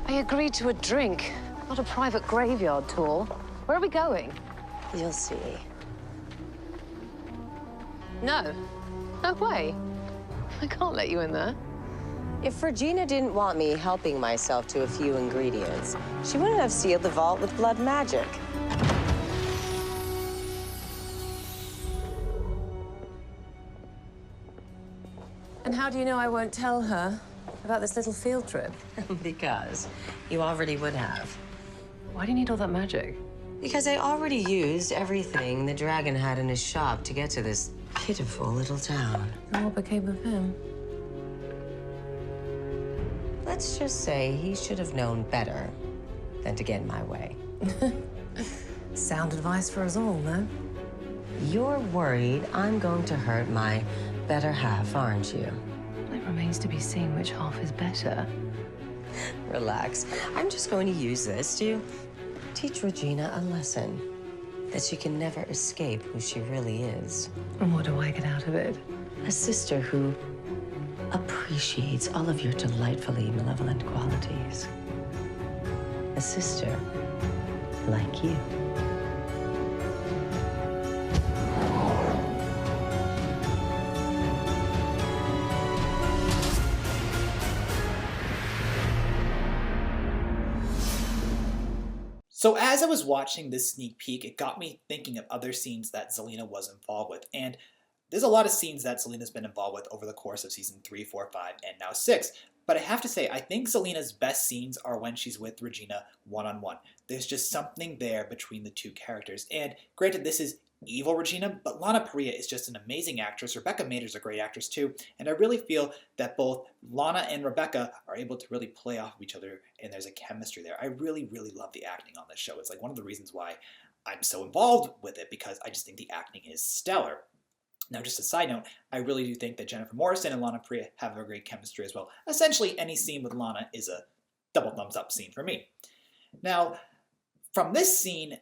I agreed to a drink, not a private graveyard tour. Where are we going? You'll see. No. No way. I can't let you in there. If Regina didn't want me helping myself to a few ingredients, she wouldn't have sealed the vault with blood magic. And how do you know I won't tell her about this little field trip? Because you already would have. Why do you need all that magic? Because I already used everything the dragon had in his shop to get to this pitiful little town. And what became of him? Let's just say he should have known better than to get in my way. Sound advice for us all, no? You're worried I'm going to hurt my better half, aren't you? It remains to be seen which half is better. Relax. I'm just going to use this to teach Regina a lesson. That she can never escape who she really is. And what do I get out of it? A sister who appreciates all of your delightfully malevolent qualities. A sister like you. So as I was watching this sneak peek, it got me thinking of other scenes that Zelena was involved with. And there's a lot of scenes that Zelena's been involved with over the course of season 3, 4, 5, and now 6. But I have to say, I think Zelena's best scenes are when she's with Regina one-on-one. There's just something there between the two characters. And granted, this is evil Regina, but Lana Parrilla is just an amazing actress. Rebecca Mader's a great actress too. And I really feel that both Lana and Rebecca are able to really play off of each other, and there's a chemistry there. I really, really love the acting on this show. It's like one of the reasons why I'm so involved with it, because I just think the acting is stellar. Now, just a side note, I really do think that Jennifer Morrison and Lana Parrilla have a great chemistry as well. Essentially, any scene with Lana is a double thumbs up scene for me. Now, from this scene,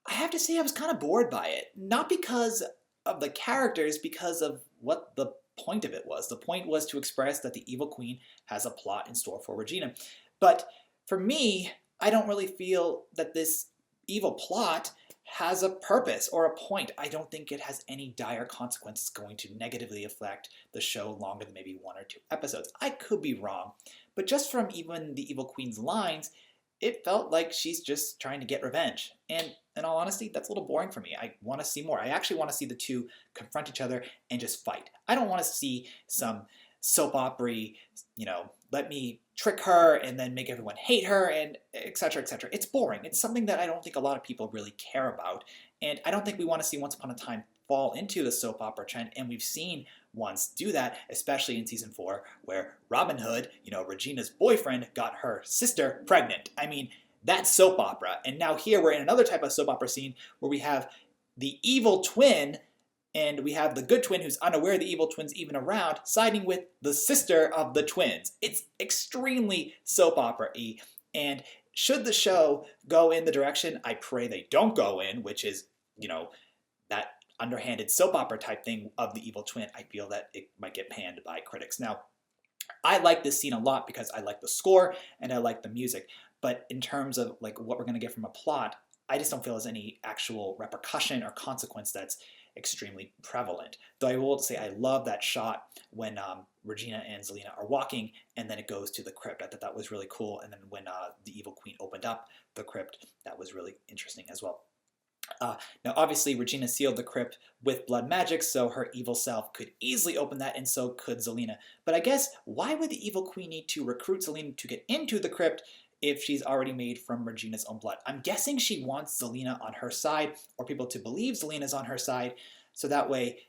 I have to say I was kind of bored by it. Not because of the characters, because of what the point of it was. The point was to express that the evil queen has a plot in store for Regina. But for me, I don't really feel that this evil plot has a purpose or a point. I don't think it has any dire consequences going to negatively affect the show longer than maybe 1 or 2 episodes. I could be wrong, but just from even the evil queen's lines, it felt like she's just trying to get revenge. And in all honesty, that's a little boring for me. I want to see more. I actually want to see the two confront each other and just fight. I don't want to see some soap opera-y, let me trick her and then make everyone hate her and etc., etc. It's boring. It's something that I don't think a lot of people really care about. And I don't think we want to see Once Upon a Time fall into the soap opera trend. And we've seen once do that, especially in season 4, where Robin Hood, Regina's boyfriend, got her sister pregnant. I mean, that's soap opera. And now here we're in another type of soap opera scene where we have the evil twin and we have the good twin who's unaware the evil twin's even around, siding with the sister of the twins. It's extremely soap opera-y. And should the show go in the direction I pray they don't go in, which is, that underhanded soap opera type thing of the evil twin, I feel that it might get panned by critics. Now, I like this scene a lot because I like the score and I like the music. But in terms of what we're going to get from a plot, I just don't feel there's any actual repercussion or consequence that's extremely prevalent. Though I will say I love that shot when Regina and Zelena are walking and then it goes to the crypt. I thought that was really cool. And then when the evil queen opened up the crypt, that was really interesting as well. Now, obviously, Regina sealed the crypt with blood magic, so her evil self could easily open that, and so could Zelena. But I guess, why would the evil queen need to recruit Zelena to get into the crypt if she's already made from Regina's own blood? I'm guessing she wants Zelena on her side, or people to believe Zelena's on her side, so that way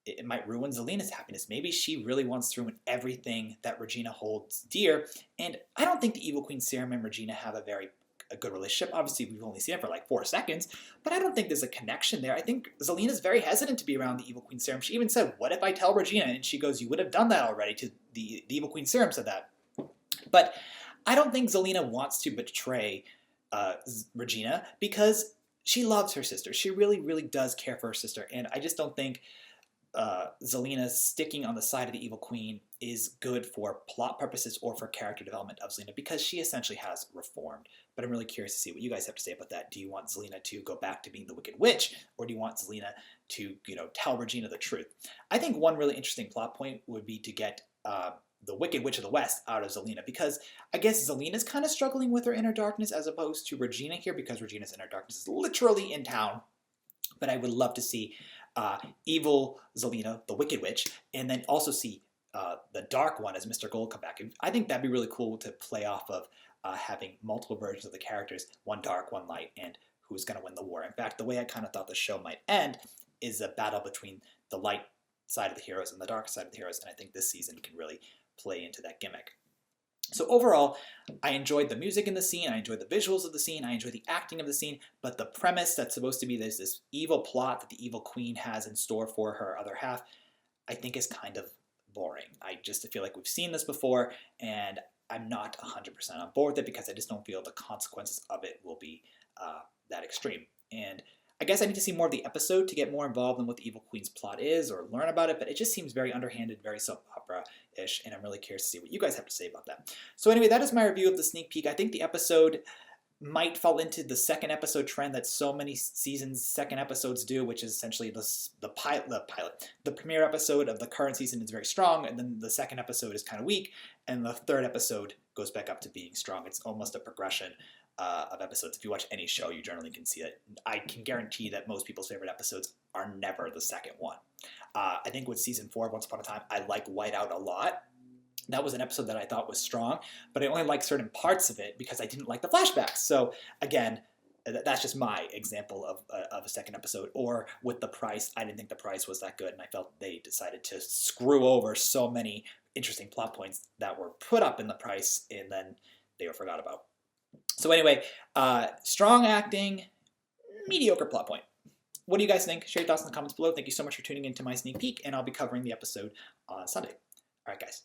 it might ruin Zelena's happiness. Maybe she really wants to ruin everything that Regina holds dear, and I don't think the evil queen serum and Regina have a good relationship. Obviously, we've only seen it for 4 seconds, but I don't think there's a connection there. I think Zelena's very hesitant to be around the evil queen serum. She even said, "What if I tell Regina?" And she goes, "You would have done that already." To the evil queen serum said that. But I don't think Zelena wants to betray Regina because she loves her sister. She really, really does care for her sister, and I just don't think Zelena sticking on the side of the evil queen is good for plot purposes or for character development of Zelena because she essentially has reformed. But I'm really curious to see what you guys have to say about that. Do you want Zelena to go back to being the Wicked Witch, or do you want Zelena to, tell Regina the truth? I think one really interesting plot point would be to get the Wicked Witch of the West out of Zelena, because I guess Zelena's kind of struggling with her inner darkness as opposed to Regina here, because Regina's inner darkness is literally in town. But I would love to see evil Zelena, the Wicked Witch, and then also see the Dark One as Mr. Gold come back. And I think that'd be really cool to play off of having multiple versions of the characters, one dark, one light, and who's going to win the war. In fact, the way I kind of thought the show might end is a battle between the light side of the heroes and the dark side of the heroes, and I think this season can really play into that gimmick. So overall, I enjoyed the music in the scene, I enjoyed the visuals of the scene, I enjoyed the acting of the scene, but the premise that's supposed to be this evil plot that the evil queen has in store for her other half, I think is kind of boring. I just feel like we've seen this before, and I'm not 100% on board with it because I just don't feel the consequences of it will be that extreme. And I guess I need to see more of the episode to get more involved in what the Evil Queen's plot is or learn about it, but it just seems very underhanded, very soap opera-ish, and I'm really curious to see what you guys have to say about that. So anyway, that is my review of the sneak peek. I think the episode might fall into the second episode trend that so many seasons second episodes do, which is essentially the premiere episode of the current season is very strong, and then the second episode is kind of weak, and the third episode goes back up to being strong. It's almost a progression of episodes. If you watch any show, you generally can see that. I can guarantee that most people's favorite episodes are never the second one. I think with season 4 of Once Upon a Time, I like Whiteout a lot. That was an episode that I thought was strong, but I only liked certain parts of it because I didn't like the flashbacks. So again, that's just my example of a second episode. Or with The Price, I didn't think The Price was that good, and I felt they decided to screw over so many interesting plot points that were put up in The Price, and then they were forgot about. So anyway, strong acting, mediocre plot point. What do you guys think? Share your thoughts in the comments below. Thank you so much for tuning into my sneak peek, and I'll be covering the episode on Sunday. All right, guys.